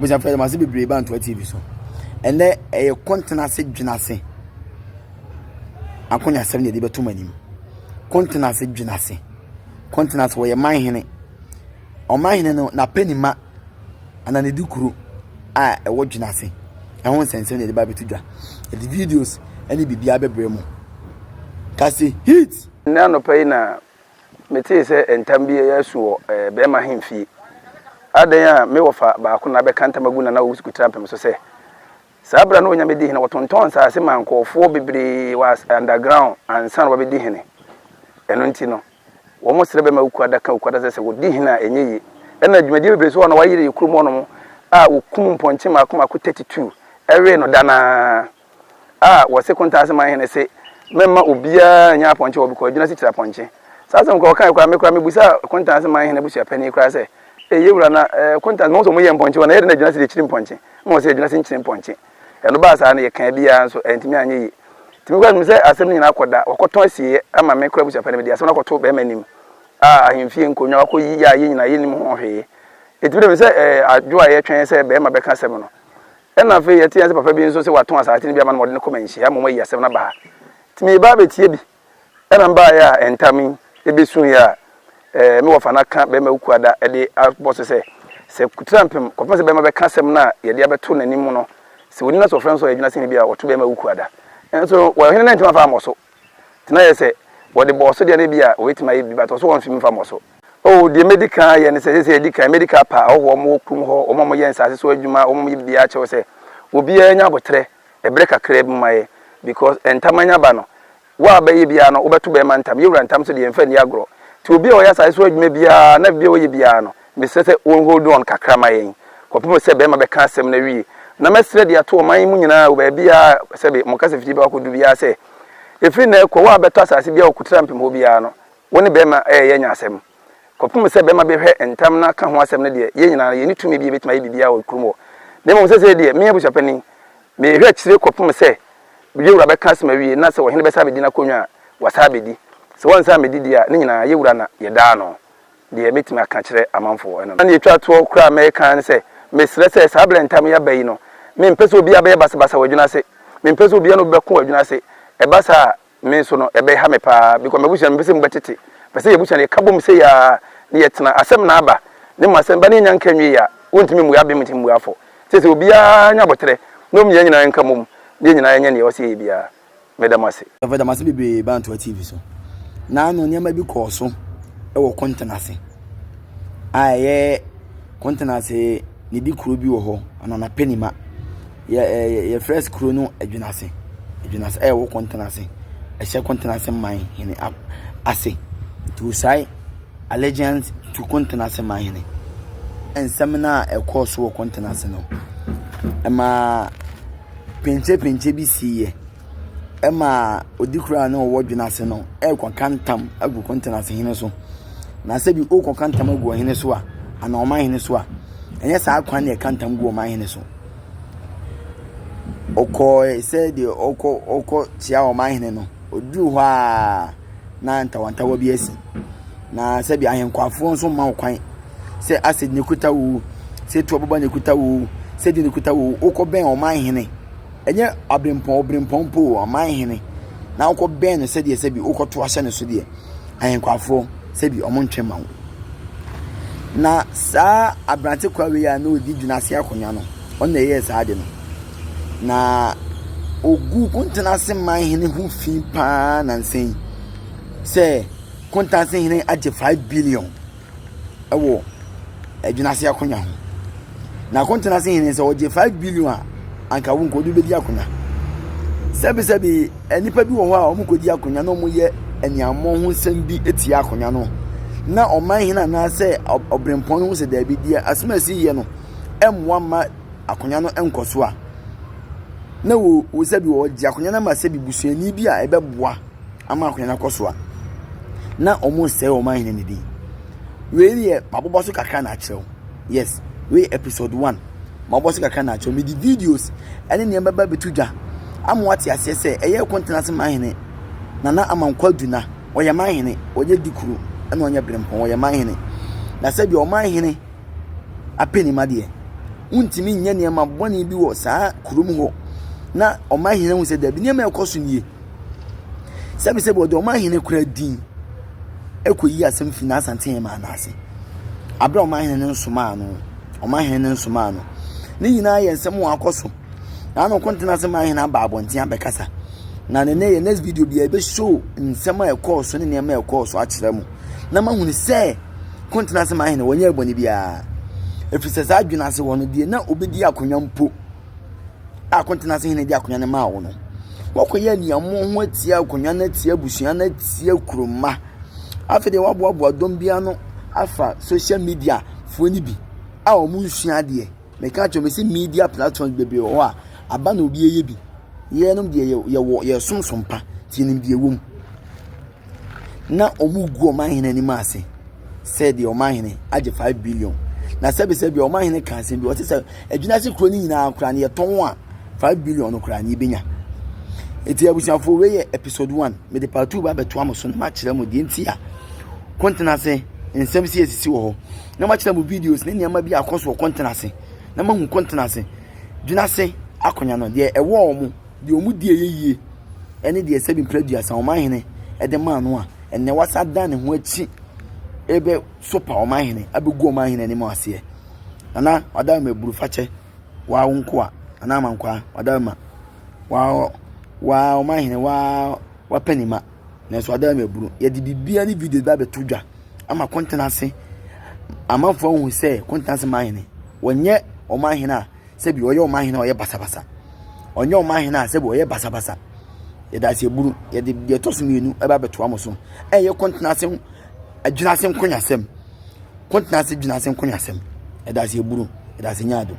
Busa fere ma se bebre ba nto TV so. Ene e content ase dwinase. Akonya 7 de beto manim. Content ase dwinase. Content ase wo ye man hene. O man hene no na penima ana ne dukuru a e wo dwinase. E ho sense ne de ba beto dwa. E the videos ene bibia bebre mu. Kasi hit na no pay na meti se entambi yesu be ma hemfie adan a me wofa ba ko na be kanta maguna na wo sikutra pem so se sabra no nyame di hene wotonton sa se mankofo bebre was underground ansan wo be di hene eno nti no wo mo sere be ma ukuada ka ukuada se wo di hene a enyeyi ena adwumadi bebre so no wayire yekuru no a wokum mponche makoma ko 32 ewe no dana a wo se konta se ma hene se memma obia nya ponche obi ko adwuna se tira ponche sasa mko kan kwa mekura mebusa konta se man hene busia pani kura se yewura na konta no so mo ye ponche na ye na adwuna se chiri ponche mo se adwuna se chiri ponche eno ba sa na ye kan bia so entimi anya yi timi kwa se asem nyina akoda wakoton sie ama mekura busia pani media asem na koto be manim ahemfie nkonwa wako yi ya ye nyina ye nim ho hwe etimi de se adwo a ye twen se be ma be ka asem no ena fe ye tie se papa bi nso se waton asate ni bia ma no de ko manhia mo yi asem na ba timi ba betie bi ena mba ya entami ebesun ya me wofa na ka be ma ukuada e de boss se kutrampem ko se be ma be ka sem na ye de abeto nanim no se woni na so friends so yegyina sin bia woto be ma ukuada enso wo hene na ntima fa moso tina ye se wo de boss de na bia wo etima ye bi ba to so won fim fa moso oh de medical ye ne se medical pa wo mo kum ho o mo ye nsase so adwuma o mo ye bia che wo se obi anya botre e breka kreb maye because entamanya ba no wa ba ye bia no obeto be mantam yewura ntam so de emfa ni agro ti obi o ya sai so adwuma bia na bia o ye bia no me sese won hold on kakra mayen kopom se be ma be ka asem na wi na mesre de ato man mu nyina o ba bia se be mo kase fiti ba ko du bia se efri na ko wa beto asase bia o kutra mpem ho bia no woni be ma ye nya asem kopom se be ma be hwe entam na ka ho asem na de ye nyina ye ni tumi bia betima ye bia o krumo na mo sese de me abu chapani me hwe kire kopom se yewura be ka asem awie na se wo hene be sabe di na konwa wasabe di se won sa medidi a ne nyina yewura na ye da no de metima ka kire amanfo eno na yetwa to kura American se mesre se sablen tam ya bayi no me mpeso obi abe basa wadwuna se me mpeso obi no be ko wadwuna se e basa me so no e be ha me pa because mebusia mbese mbetete pese yebusia ne kabom se ya ne yetena asem na aba ne masem ba ne nya nkanwi ya wontimi mu ya be mtim mu afo se obi a nya botere no mu nyina nkamum ne nyina nya ne wose bia medamase bebre ba nto TV so na no nyama bi ko so e wo content ase aye content ase ni di kuro bi wo ho ana na penima ye fresh kuro no adwunase e wo content ase e she content ase man hene ase to sai allegiance to content ase man hene ensem na e ko so wo content ase no ma pinche bi siye ema odikura na wo dwunase no e kwa kantam agu content ase hene so na se bi o kwa kantam agu hene so a ana o man hene so a enye sa akwan na kantam gu o man hene so oko se de oko tia o man hene no odu ho a na ntawanta wo bi asi na se bi ahenkwafo nso ma okwan se acid ne kuta wu se to baba ne kuta wu se di ne kuta wu oko ben o man hene enye obrimpon po o man hene na oko ben no se de se bi oko to ahye ne so de ahenkwafo se bi o mo ntwema wo na sa abrante kwawe ya na odi dwunase akonya no on na ye sa ade no na ogu kontenase man hene hu fi pa na nsen se kontenase hene age 5 billion ewo dwunase akonya ho na kontenase hene se oje 5 billion a anka wo nkodu bedi akonya sebi enipa bi wo ho a o mkodi akonya no mo ye eniamo ho nsem bi etia akonya no na o man hina na se obrempon ho se da bi dia asema si ye no emwa ma akonya no enkoso a na wo se bi wo ji akonya na ma se bi busuani bi a ebeboa ama akonya na koso a na omo se o man hina ne di we ye mabobo kakra na akyerɛw yes we episode 1 mabobo kakra na akyerɛw me di videos ene ne mbaba betudwa amwate ase se eye kontenase man hina na amankwaduna oye man hina oye dikuru ana onye brempon oye man hene na se bi o man hene apeni made untimi nya ne ma bone bi wo saa kurum ho na omahene hu se da bi ne ma ekoso nie sabi se bodo omahene kura din ekoyi asem fi na asante ma na ase abra omahene ne nsoma no omahene ne nsoma no ne nyina ye nsem wo akoso na no kontena se mahene aba abontia bekasa na ne ye next video bi e be show nsem a ekoso ne ne ma ekoso a kire mu na ma hunu se kontena se mahene wonye eboni bia efise sa adwena se wono die na obedi akonya mpo a kontena se hene di akonya ne ma wo no wakoye ni amo ho atia akonya na atia busua na atia kuroma afede waboaboa dom bia no afa social media foni bi a o mu nsua de me ka cho me se media platform bebe ho a aba na obi eye bi ye nom de ye somsompa tinim de ewom na omugu omahene ni maase said the omahene age 5 billion na sebi omahene kan se bi o se adwuna se kro ni nyina akra ne yeton a 5 billion no kra ni benya eti abusiafo we ye episode 1 me de part 2 ba beto amoso na ma kire mo de ntia content se nsem si esisi wo ho na ma kire mo videos ne niam bi akoso content se na ma hu content se dwuna se akonya no de ewo omu de omu die yeye ene de sebi producer sa omahene e de ma no a ene wasa dan ne ho achi ebe sopa omahene abegu omahene ni mo ase ana wada meburu fache wa wonko a ana mankwa wada ma wa omahene wa penima na so wada meburu ye di bibia ni video ba betodwa ama content ase ama fo hu se content ase mahene wonye omahene a se bi oye omahene oye basabasa onye omahene a se bi oye basabasa ye da se buru ye di de tosuminu eba beto amoso ye content ase adwuna sem konya sem content ase dwuna sem konya sem e da se buru e da se nyaado